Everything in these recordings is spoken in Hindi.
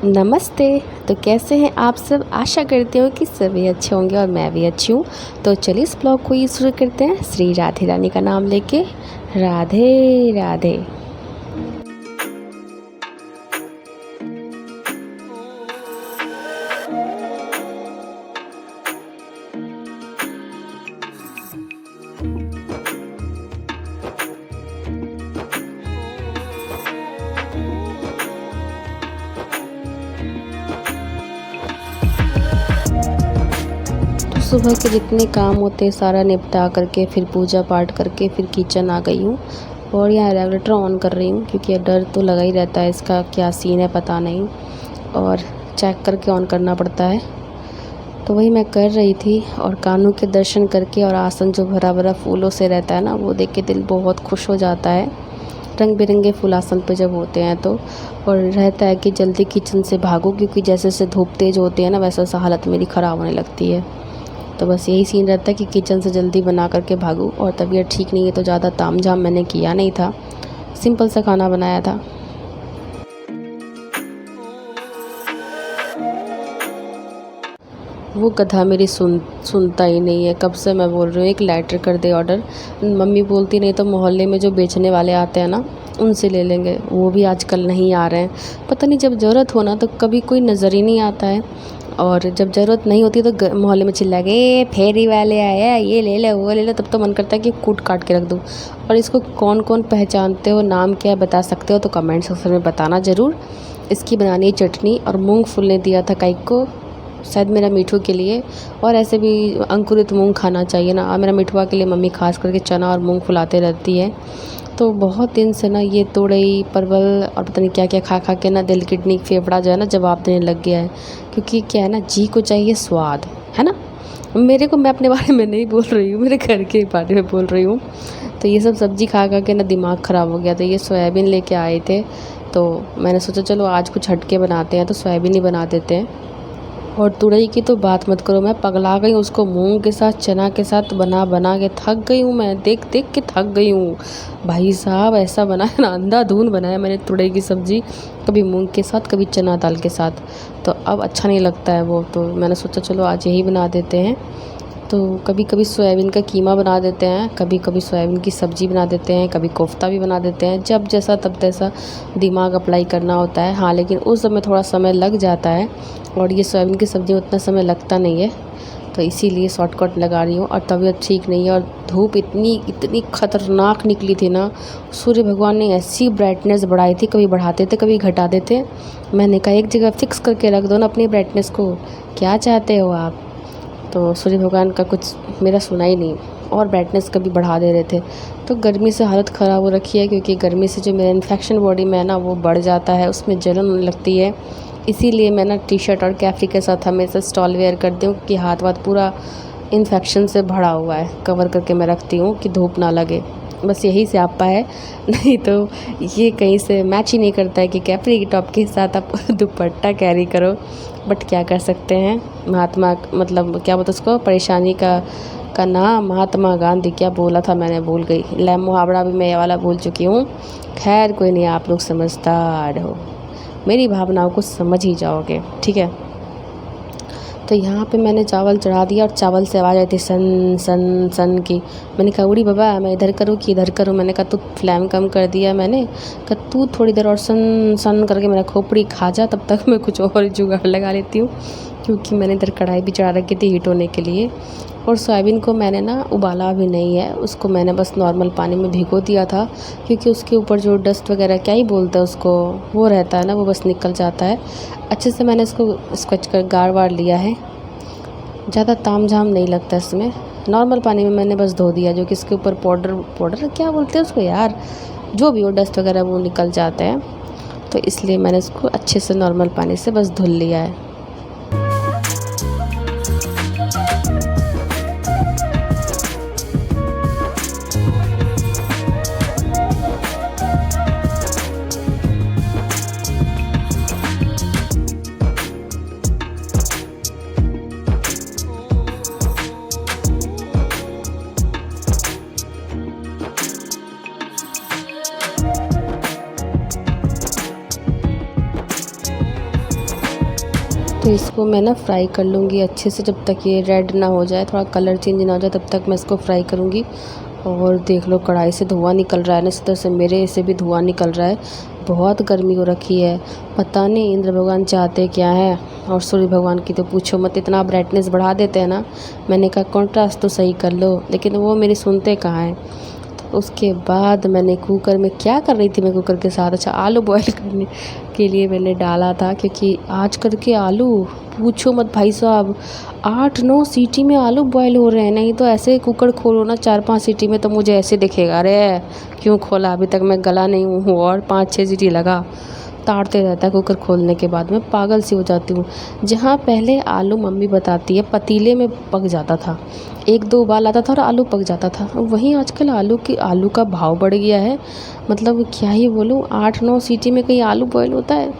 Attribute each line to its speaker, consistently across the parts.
Speaker 1: नमस्ते। तो कैसे हैं आप सब? आशा करती हूँ कि सभी अच्छे होंगे और मैं भी अच्छी हूँ। तो चलिए इस ब्लॉग को ये शुरू करते हैं श्री राधे रानी का नाम लेके। राधे राधे। सुबह के जितने काम होते हैं सारा निपटा करके फिर पूजा पाठ करके फिर किचन आ गई हूँ और यहाँ रेगुलेटर ऑन कर रही हूँ क्योंकि डर तो लगा ही रहता है, इसका क्या सीन है पता नहीं, और चेक करके ऑन करना पड़ता है। तो वही मैं कर रही थी और कान्हों के दर्शन करके और आसन जो भरा भरा फूलों से रहता है ना, वो देख के दिल बहुत खुश हो जाता है। रंग बिरंगे फूल आसन पे जब होते हैं तो, और रहता है कि जल्दी किचन से भागो क्योंकि जैसे जैसे धूप तेज़ होती है ना वैसा वैसा हालत मेरी ख़राब होने लगती है। तो बस यही सीन रहता है कि किचन से जल्दी बना करके भागूँ। और तबीयत ठीक नहीं है तो ज़्यादा तामझाम मैंने किया नहीं था, सिंपल सा खाना बनाया था। वो गधा मेरी सुनता ही नहीं है। कब से मैं बोल रही हूँ एक लाइटर कर दे ऑर्डर। मम्मी बोलती नहीं तो मोहल्ले में जो बेचने वाले आते हैं ना उनसे ले लेंगे, वो भी आजकल नहीं आ रहे हैं। पता नहीं जब ज़रूरत हो ना तो कभी कोई नज़र ही नहीं आता है, और जब ज़रूरत नहीं होती तो मोहल्ले में चिल्ला के फेरी वाले आए हैं, ये ले लो वो ले लो। तब तो मन करता है कि कूट काट के रख दूँ। और इसको कौन कौन पहचानते हो, नाम क्या है बता सकते हो तो कमेंट सेक्शन में बताना ज़रूर। इसकी बनानी है चटनी और मूंगफली ने दिया था काइक को, शायद मेरा मिठू के लिए। और ऐसे भी अंकुरित मूंग खाना चाहिए ना, और मेरा मिठुआ के लिए मम्मी खास करके चना और मूंग फुलाते रहती है। तो बहुत दिन से ना ये तोरई परवल और पता नहीं क्या क्या खा खा के ना दिल किडनी फेफड़ा जो है ना जवाब देने लग गया है। क्योंकि क्या है ना, जी को चाहिए स्वाद, है ना। मेरे को, मैं अपने बारे में नहीं बोल रही हूँ, मेरे घर के बारे में बोल रही हूँ। तो ये सब सब्ज़ी खा खा के ना दिमाग ख़राब हो गया। तो ये सोयाबीन लेके आए थे तो मैंने सोचा चलो आज कुछ हटके बनाते हैं, तो सोयाबीन ही बना देते हैं। और तुरई की तो बात मत करो, मैं पगला गई उसको मूंग के साथ चना के साथ बना बना के थक गई हूँ। मैं देख देख के थक गई हूँ भाई साहब। ऐसा बनाया ना, अंधाधुंध बनाया मैंने तुरई की सब्ज़ी, कभी मूंग के साथ कभी चना दाल के साथ। तो अब अच्छा नहीं लगता है वो, तो मैंने सोचा चलो आज यही बना देते हैं। तो कभी कभी सोयाबीन का कीमा बना देते हैं, कभी कभी सोयाबीन की सब्ज़ी बना देते हैं, कभी कोफ्ता भी बना देते हैं। जब जैसा तब तैसा दिमाग अप्लाई करना होता है। हाँ, लेकिन उस समय थोड़ा समय लग जाता है और ये सोयाबीन की सब्ज़ी में उतना समय लगता नहीं है, तो इसीलिए शॉर्टकट लगा रही हूँ। और तबीयत ठीक नहीं है और धूप इतनी इतनी ख़तरनाक निकली थी ना, सूर्य भगवान ने ऐसी ब्राइटनेस बढ़ाई थी, कभी बढ़ाते थे कभी घटाते थे। मैंने कहा एक जगह फिक्स करके रख दो ना अपनी ब्राइटनेस को, क्या चाहते हो आप। तो सूर्य भगवान का कुछ मेरा सुना ही नहीं, और ब्राइटनेस कभी बढ़ा दे रहे थे। तो गर्मी से हालत ख़राब हो रखी है, क्योंकि गर्मी से जो मेरा इन्फेक्शन बॉडी में है ना वो बढ़ जाता है, उसमें जलन होने लगती है। इसीलिए मैं ना टी शर्ट और कैफ्री के साथ हमेशा स्टॉल वेयर करती हूँ कि हाथ वाथ पूरा इन्फेक्शन से भरा हुआ है, कवर करके मैं रखती हूँ कि धूप ना लगे। बस यही स्यापा है। नहीं तो ये कहीं से मैच ही नहीं करता है कि कैप्री की टॉप के साथ आप दुपट्टा कैरी करो। बट क्या कर सकते हैं, महात्मा मतलब क्या बोलते उसको, परेशानी का नाम महात्मा गांधी क्या बोला था मैंने भूल गई। लैम मुहावरा भी मैं ये वाला भूल चुकी हूँ। खैर कोई नहीं, आप लोग समझदार हो, मेरी भावनाओं को समझ ही जाओगे, ठीक है। तो यहाँ पे मैंने चावल चढ़ा दिया और चावल से आवाज़ आई थी सन सन सन की। मैंने कहा उड़ी बाबा मैं इधर करूँ कि इधर करूँ। मैंने कहा तू फ्लेम कम कर दिया, मैंने कहा तू थोड़ी देर और सन सन करके मेरा खोपड़ी खा जा, तब तक मैं कुछ और जुगाड़ लगा लेती हूँ। क्योंकि मैंने इधर कढ़ाई भी चढ़ा रखी थी हीट होने के लिए। और सोयाबीन को मैंने ना उबाला भी नहीं है, उसको मैंने बस नॉर्मल पानी में भिगो दिया था, क्योंकि उसके ऊपर जो डस्ट वगैरह क्या ही बोलते हैं उसको, वो रहता है ना, वो बस निकल जाता है। अच्छे से मैंने इसको स्क्वच कर गाड़ वाड़ लिया है, ज़्यादा तामझाम नहीं लगता इसमें। नॉर्मल पानी में मैंने बस धो दिया, जो कि इसके ऊपर पाउडर क्या बोलते हैं उसको यार, जो भी हो डस्ट वगैरह वो निकल जाते हैं। तो इसलिए मैंने इसको अच्छे से नॉर्मल पानी से बस धुल लिया है। तो इसको मैं ना फ्राई कर लूँगी अच्छे से, जब तक ये रेड ना हो जाए, थोड़ा कलर चेंज ना हो जाए, तब तक मैं इसको फ्राई करूँगी। और देख लो कढ़ाई से धुआं निकल रहा है ना, इस तरह से मेरे से भी धुआं निकल रहा है। बहुत गर्मी हो रखी है, पता नहीं इंद्र भगवान चाहते क्या है। और सूर्य भगवान की तो पूछो मत, इतना ब्राइटनेस बढ़ा देते हैं ना। मैंने कहा कॉन्ट्रास्ट तो सही कर लो, लेकिन वो मेरी सुनते कहाँ हैं। उसके बाद मैंने कुकर में क्या कर रही थी मैं कुकर के साथ, अच्छा आलू बॉईल करने के लिए मैंने डाला था, क्योंकि आज कल के आलू पूछो मत भाई साहब, 8-9 सीटी में आलू बॉईल हो रहे हैं। नहीं तो ऐसे कुकर खोलो ना 4-5 सीटी में, तो मुझे ऐसे दिखेगा अरे क्यों खोला, अभी तक मैं गला नहीं हूँ, और 5-6 सीटी लगा। ताड़ते रहता है कुकर खोलने के बाद, मैं पागल सी हो जाती हूँ। जहाँ पहले आलू मम्मी बताती है पतीले में पक जाता था, 1-2 उबाल आता था और आलू पक जाता था, वहीं आजकल आलू का भाव बढ़ गया है। मतलब क्या ही बोलूँ, 8-9 सीटी में कहीं आलू बॉयल होता है।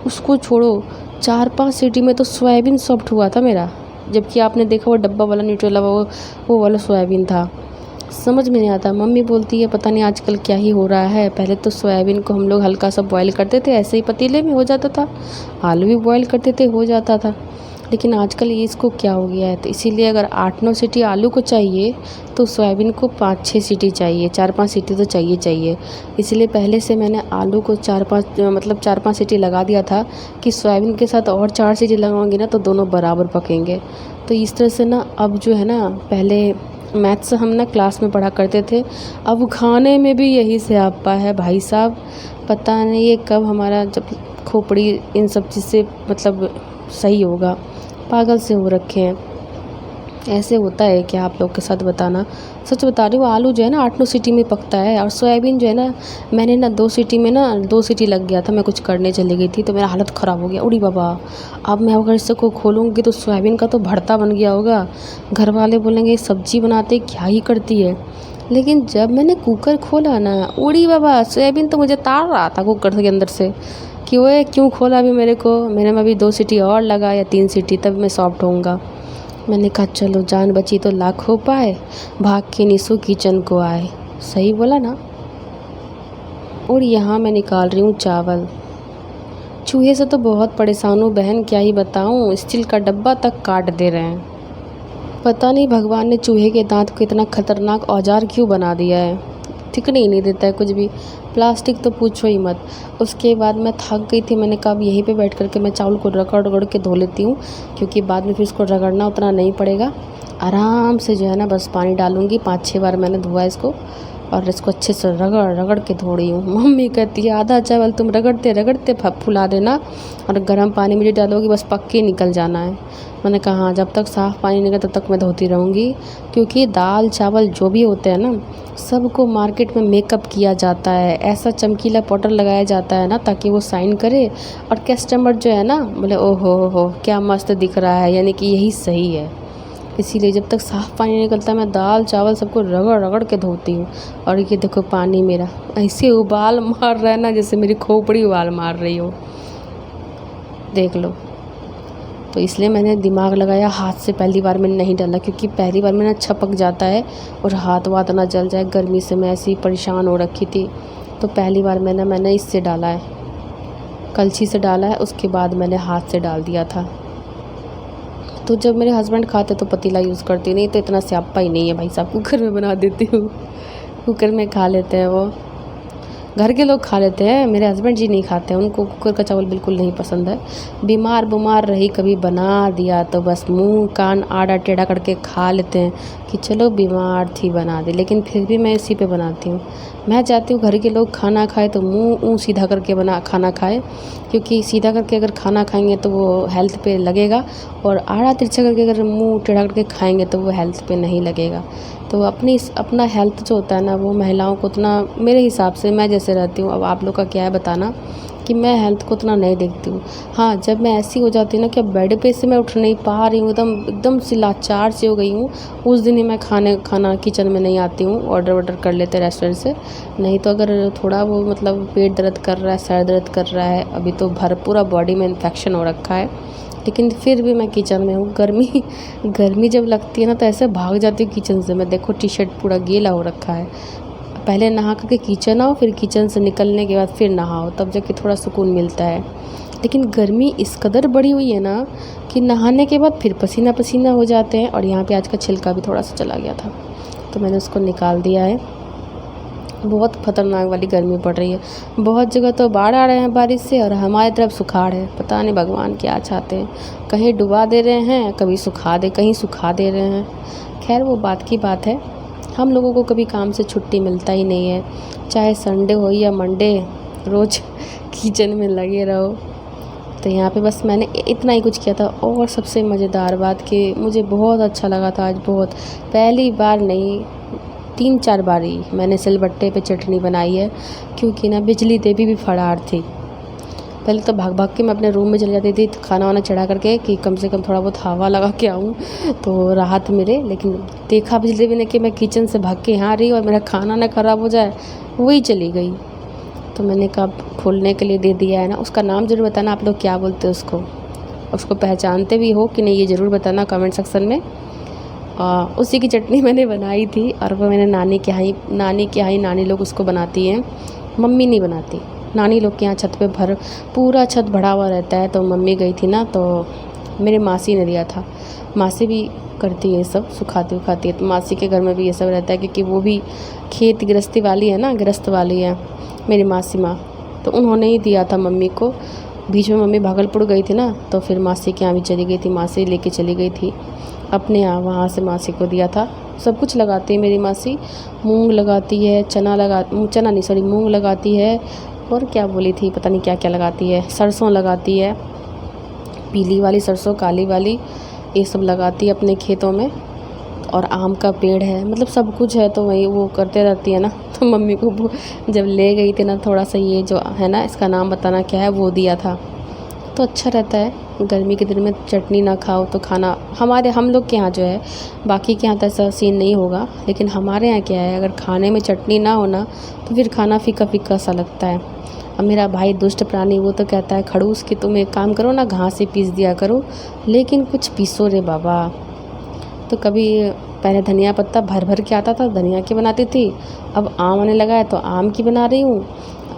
Speaker 1: उसको छोड़ो, 4-5 सीटी में तो सोयाबीन सॉफ्ट हुआ था मेरा, जबकि आपने देखा वो डब्बा वाला न्यूट्रेला वो वाला सोयाबीन था। समझ में नहीं आता, मम्मी बोलती है पता नहीं आजकल क्या ही हो रहा है। पहले तो सोयाबीन को हम लोग हल्का सा बॉईल करते थे, ऐसे ही पतीले में हो जाता था, आलू भी बॉईल करते थे हो जाता था। लेकिन आजकल ये इसको क्या हो गया है, तो इसीलिए अगर 8-9 सीटी आलू को चाहिए तो सोयाबीन को 5-6 सीटी चाहिए, 4-5 सीटी तो चाहिए। इसलिए पहले से मैंने आलू को 4-5 सीटी लगा दिया था, कि सोयाबीन के साथ और 4 सीटी लगाऊंगी ना तो दोनों बराबर पकेंगे। तो इस तरह से ना अब जो है ना, पहले मैथ्स हम ना क्लास में पढ़ा करते थे, अब खाने में भी यही स्यापा है भाई साहब। पता नहीं ये कब हमारा जब खोपड़ी इन सब चीज़ से मतलब सही होगा, पागल से हो रखे हैं। ऐसे होता है क्या आप लोग के साथ, बताना। सच बता रही हूँ, आलू जो है ना 8-9 सीटी में पकता है, और सोयाबीन जो है ना, मैंने ना 2 सीटी लग गया था, मैं कुछ करने चली गई थी तो मेरा हालत ख़राब हो गया। उड़ी बाबा, अब मैं अगर इससे को खोलूँगी तो सोयाबीन का तो भरता बन गया होगा। घर वाले बोलेंगे सब्जी बनाते क्या ही करती है। लेकिन जब मैंने कुकर खोला ना, उड़ी बाबा, सोयाबीन तो मुझे ताड़ रहा था कुकर के अंदर से कि वो क्यों खोला अभी मेरे को। मैंने अभी 2 सीटी और लगा या 3 सीटी, तब मैं सॉफ्ट होऊंगा। मैंने कहा चलो जान बची तो लाख हो पाए, भाग के निशु किचन को आए। सही बोला ना। और यहाँ मैं निकाल रही हूँ चावल। चूहे से तो बहुत परेशान हूँ बहन, क्या ही बताऊँ, स्टील का डब्बा तक काट दे रहे हैं। पता नहीं भगवान ने चूहे के दांत को इतना खतरनाक औजार क्यों बना दिया है, ठिकने ही नहीं देता है कुछ भी। प्लास्टिक तो पूछो ही मत। उसके बाद मैं थक गई थी, मैंने कहा अब यहीं पे बैठ करके मैं चावल को रगड़ रगड़ के धो लेती हूँ, क्योंकि बाद में फिर इसको रगड़ना उतना नहीं पड़ेगा। आराम से जो है ना बस पानी डालूँगी, 5-6 बार मैंने धोआ इसको, और इसको अच्छे से रगड़ रगड़ के धो रही हूँ। मम्मी कहती है आधा चावल तुम रगड़ते रगड़ते फुला देना, और गर्म पानी में डालोगी बस पक के निकल जाना है। मैंने कहा हाँ, जब तक साफ़ पानी निकले तब तक मैं धोती रहूँगी, क्योंकि दाल चावल जो भी होते हैं ना, सबको मार्केट में मेकअप किया जाता है, ऐसा चमकीला पाउडर लगाया जाता है ना ताकि वो शाइन करे, और कस्टमर जो है ना बोले ओहो क्या मस्त दिख रहा है, यानी कि यही सही है। इसीलिए जब तक साफ़ पानी निकलता है मैं दाल चावल सबको रगड़ रगड़ के धोती हूँ। और ये देखो पानी मेरा ऐसे उबाल मार रहा है ना, जैसे मेरी खोपड़ी उबाल मार रही हो, देख लो। तो इसलिए मैंने दिमाग लगाया, हाथ से पहली बार मैंने नहीं डाला, क्योंकि पहली बार में ना छपक जाता है और हाथ वाथ ना जल जाए। गर्मी से मैं ऐसी परेशान हो रखी थी, तो पहली बार मैंने इससे डाला है, कलछी से डाला है, उसके बाद मैंने हाथ से डाल दिया था। तो जब मेरे हस्बैंड खाते तो पतीला यूज़ करती, नहीं तो इतना स्यापा ही नहीं है भाई साहब, कुकर में बना देती हूँ, कुकर में खा लेते हैं वो। घर के लोग खा लेते हैं, मेरे हस्बैंड जी नहीं खाते हैं, उनको कुकर का चावल बिल्कुल नहीं पसंद है। बीमार रही कभी बना दिया तो बस मुंह कान आड़ा टेढ़ा करके खा लेते हैं कि चलो बीमार थी बना दी, लेकिन फिर भी मैं इसी पे बनाती हूँ। मैं चाहती हूँ घर के लोग खाना खाए तो मुंह सीधा करके खाना खाए, क्योंकि सीधा करके अगर खाना खाएंगे तो वो हेल्थ पे लगेगा, और आड़ा तिरछा करके अगर मुंह टेढ़ा करके खाएंगे तो वो हेल्थ पे नहीं लगेगा। तो अपना हेल्थ जो होता है ना, वो महिलाओं को उतना, मेरे हिसाब से मैं जैसे रहती हूँ, अब आप लोग का क्या है बताना, कि मैं हेल्थ को उतना नहीं देखती हूँ। हाँ, जब मैं ऐसी हो जाती हूँ ना कि अब बेड पे से मैं उठ नहीं पा रही हूँ, एकदम सी लाचार सी हो गई हूँ, उस दिन ही मैं खाना किचन में नहीं आती हूँ, ऑर्डर कर लेते रेस्टोरेंट से। नहीं तो अगर थोड़ा वो मतलब पेट दर्द कर रहा है, सर दर्द कर रहा है, अभी तो पूरा बॉडी में इन्फेक्शन हो रखा है, लेकिन फिर भी मैं किचन में हूँ। गर्मी जब लगती है ना तो ऐसे भाग जाती हूँ किचन से। मैं देखो टी शर्ट पूरा गीला हो रखा है, पहले नहा करके किचन आओ, फिर किचन से निकलने के बाद फिर नहाओ, तब जाके थोड़ा सुकून मिलता है। लेकिन गर्मी इस कदर बढ़ी हुई है ना कि नहाने के बाद फिर पसीना पसीना हो जाते हैं। और यहाँ पे आज का छिलका भी थोड़ा सा चला गया था, तो मैंने उसको निकाल दिया है। बहुत ख़तरनाक वाली गर्मी पड़ रही है। बहुत जगह तो बाढ़ आ रहे हैं बारिश से, और हमारी तरफ सुखाड़ है। पता नहीं भगवान क्या चाहते हैं, कहीं डुबा दे रहे हैं, कभी कहीं सुखा दे रहे हैं। खैर वो बात की बात है। हम लोगों को कभी काम से छुट्टी मिलता ही नहीं है, चाहे संडे हो या मंडे, रोज़ किचन में लगे रहो। तो यहाँ पे बस मैंने इतना ही कुछ किया था। और सबसे मज़ेदार बात कि मुझे बहुत अच्छा लगा था आज, बहुत। पहली बार नहीं, 3-4 बार ही मैंने सिलबट्टे पे चटनी बनाई है, क्योंकि ना बिजली देवी भी फरार थी। पहले तो भाग भाग के मैं अपने रूम में चली जाती थी खाना वाना चढ़ा करके, कि कम से कम थोड़ा बहुत हवा लगा के आऊँ तो राहत मिले। लेकिन देखा बिजली देवी ने कि मैं किचन से भाग के यहाँ आ रही हूँ और मेरा खाना ना ख़राब हो जाए, वही चली गई। तो मैंने कहा खोलने के लिए दे दिया है ना। उसका नाम ज़रूर बताना, आप लोग क्या बोलते हो उसको पहचानते भी हो कि नहीं, ये ज़रूर बताना कमेंट सेक्शन में। उसी की चटनी मैंने बनाई थी, और वो मैंने नानी के यहाँ ही नानी लोग उसको बनाती हैं, मम्मी नहीं बनाती। नानी लोग के यहाँ छत पे पूरा छत भरा हुआ रहता है। तो मम्मी गई थी ना, तो मेरे मासी ने दिया था। मासी भी करती है सब, सुखाती उखाती है। तो मासी के घर में भी ये सब रहता है, क्योंकि वो भी खेत गृहस्थी वाली है ना, गृहस्थ वाली है मेरी मासी माँ। तो उन्होंने ही दिया था मम्मी को। बीच में मम्मी भागलपुर गई थी ना, तो फिर मासी के यहाँ भी चली गई थी, मासी लेके चली गई थी अपने यहाँ, वहाँ से मासी को दिया था। सब कुछ लगाती है मेरी मासी, मूंग लगाती है, मूंग लगाती है, और क्या बोली थी पता नहीं क्या क्या लगाती है, सरसों लगाती है, पीली वाली सरसों, काली वाली, ये सब लगाती है अपने खेतों में। और आम का पेड़ है, मतलब सब कुछ है। तो वही वो करते रहती है ना। तो मम्मी को जब ले गई थी ना, थोड़ा सा ये जो है ना, इसका नाम बताना क्या है, वो दिया था। तो अच्छा रहता है गर्मी के दिन में चटनी ना खाओ तो खाना। हम लोग के यहाँ जो है, बाकी के यहाँ तो ऐसा सीन नहीं होगा, लेकिन हमारे यहाँ क्या है, अगर खाने में चटनी ना होना तो फिर खाना फीका फीका सा लगता है। अब मेरा भाई दुष्ट प्राणी, वो तो कहता है खड़ूस कि तुम एक काम करो ना, घास ही पीस दिया करो, लेकिन कुछ पीसो रे बाबा। तो कभी पहले धनिया पत्ता भर भर के आता था, धनिया की बनाती थी। अब आम आने लगा है तो आम की बना रही हूँ।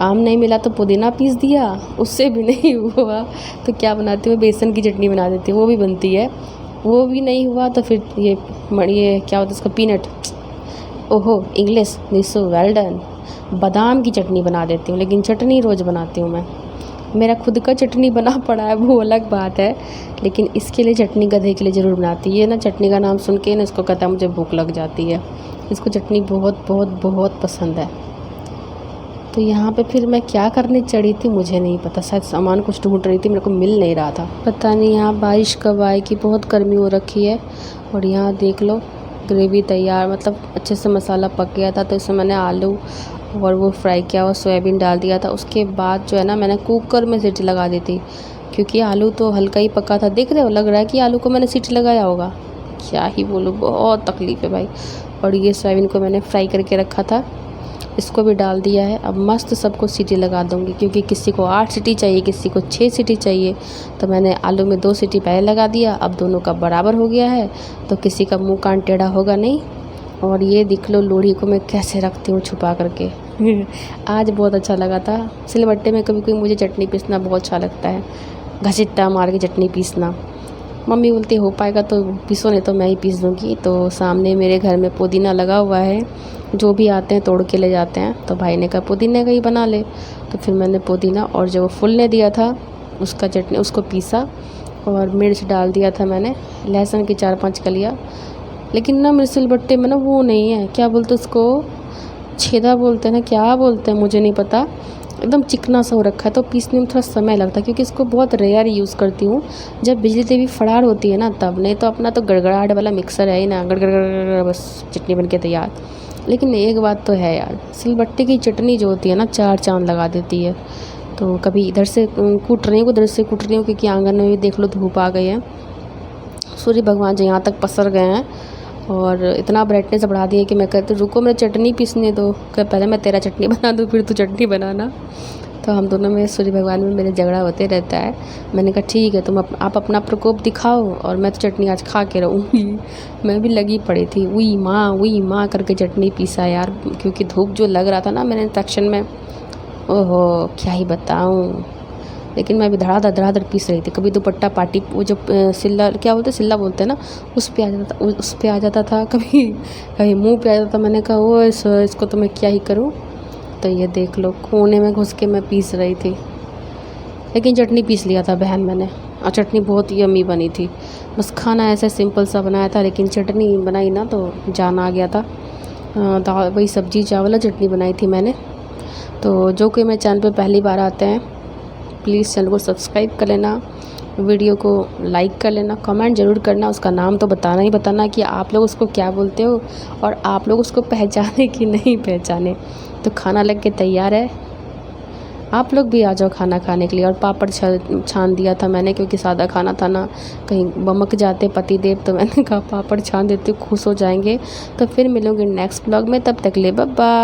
Speaker 1: आम नहीं मिला तो पुदीना पीस दिया, उससे भी नहीं हुआ तो क्या बनाती हूँ, बेसन की चटनी बना देती हूँ, वो भी बनती है। वो भी नहीं हुआ तो फिर ये क्या होता है इसका, पीनट, ओहो इंग्लिश निसो वेल डन, बादाम की चटनी बना देती हूँ। लेकिन चटनी रोज़ बनाती हूँ मैं। मेरा खुद का चटनी बना पड़ा है, वो अलग बात है, लेकिन इसके लिए चटनी गधे के लिए ज़रूर बनाती है। ये ना चटनी का नाम सुन के ना इसको कहता है मुझे भूख लग जाती है। इसको चटनी बहुत बहुत बहुत पसंद है। तो यहाँ पे फिर मैं क्या करने चढ़ी थी मुझे नहीं पता, शायद सामान कुछ ढूंढ रही थी, मेरे को मिल नहीं रहा था, पता नहीं यहाँ बारिश कब आएगी, बहुत गर्मी हो रखी है। और यहाँ देख लो ग्रेवी तैयार, मतलब अच्छे से मसाला पक गया था। तो इसमें मैंने आलू और वो फ्राई किया हुआ सोयाबीन डाल दिया था। उसके बाद जो है ना, मैंने कुकर में सीटी लगा दी थी, क्योंकि आलू तो हल्का ही पका था। देख रहे हो, लग रहा है कि आलू को मैंने सीटी लगाया होगा, क्या ही बोलूँ, बहुत तकलीफ़ है भाई। और ये सोयाबीन को मैंने फ्राई करके रखा था, इसको भी डाल दिया है। अब मस्त सबको सीटी लगा दूँगी, क्योंकि किसी को 8 सीटी चाहिए, किसी को 6 सीटी चाहिए। तो मैंने आलू में 2 सीटी पहले लगा दिया, अब दोनों का बराबर हो गया है, तो किसी का मुँह कान टेढ़ा होगा नहीं। और ये देख लो लोढ़ी को मैं कैसे रखती हूँ छुपा करके आज बहुत अच्छा लगा था। सिलबट्टे में कभी कोई मुझे चटनी पीसना बहुत अच्छा लगता है, घसीटा मार के चटनी पीसना। मम्मी बोलती हो पाएगा तो पीसो, नहीं तो मैं ही पीस दूँगी। तो सामने मेरे घर में पुदीना लगा हुआ है, जो भी आते हैं तोड़ के ले जाते हैं। तो भाई ने कहा पुदीने का ही बना ले, तो फिर मैंने पुदीना और जो फुलने दिया था उसका चटनी, उसको पीसा और मिर्च डाल दिया था मैंने, लहसुन की 4-5 कलियाँ। लेकिन ना मेरे सिलबट्टे में ना वो नहीं है, क्या बोलते उसको, छेदा बोलते हैं ना, क्या बोलते हैं मुझे नहीं पता, एकदम चिकना सा हो रखा है। तो पीसने में थोड़ा समय लगता है, क्योंकि इसको बहुत रेयर यूज़ करती हूँ जब बिजली देवी फड़ार होती है ना तब, नहीं तो अपना तो गड़गड़ाहट वाला मिक्सर है ही ना, गड़गड़ बस चटनी बन के तैयार। लेकिन एक बात तो है यार, सिलबट्टे की चटनी जो होती है ना 4 चाँद लगा देती है। तो कभी इधर से कूट रही हूँ, उधर से कूट रही हूँ, क्योंकि आंगन में भी देख लो धूप आ गई है, सूर्य भगवान जो यहाँ तक पसर गए हैं। और इतना ब्राइटनेस बढ़ा दिया कि मैं कहती रुको मेरे चटनी पीसने दो, क्या पहले मैं तेरा चटनी बना दूँ फिर तू चटनी बनाना। तो हम दोनों में, सूर्य भगवान में मेरे झगड़ा होते रहता है। मैंने कहा ठीक है, आप अपना प्रकोप दिखाओ और मैं तो चटनी आज खा के रहूँगी। मैं भी लगी पड़ी थी, उई माँ करके चटनी पीसा यार, क्योंकि धूप जो लग रहा था ना मेरे इंफेक्शन में, ओहो क्या ही बताऊँ। लेकिन मैं भी धड़ाधड़ धड़ाधड़ पीस रही थी। कभी दुपट्टा पार्टी वो जो सिल्ला क्या बोलते हैं, सिल्ला बोलते हैं ना, उस पे आ जाता था, उस पे आ जाता था, कभी कभी मुँह पे आ जाता था। मैंने कहा ओ इसको तो मैं क्या ही करूँ। तो ये देख लो कोने में घुस के मैं पीस रही थी। लेकिन चटनी पीस लिया था बहन मैंने, और चटनी बहुत ही यम्मी बनी थी। बस खाना ऐसे सिंपल सा बनाया था, लेकिन चटनी बनाई ना तो जान आ गया था। दाल वही सब्जी चावल और चटनी बनाई थी मैंने। तो जो कोई मेरे चैनल पे पहली बार आते हैं प्लीज़ चैनल को सब्सक्राइब कर लेना, वीडियो को लाइक कर लेना, कमेंट ज़रूर करना, उसका नाम तो बताना ही बताना कि आप लोग उसको क्या बोलते हो और आप लोग उसको पहचाने कि नहीं पहचाने। तो खाना लग के तैयार है, आप लोग भी आ जाओ खाना खाने के लिए। और पापड़ छान दिया था मैंने, क्योंकि सादा खाना था ना, कहीं बमक जाते पति देव, तो मैंने कहा पापड़ छान देती हूँ, खुश हो जाएंगे। तो फिर मिलूँगी नेक्स्ट ब्लॉग में, तब तक ले बाय बाय।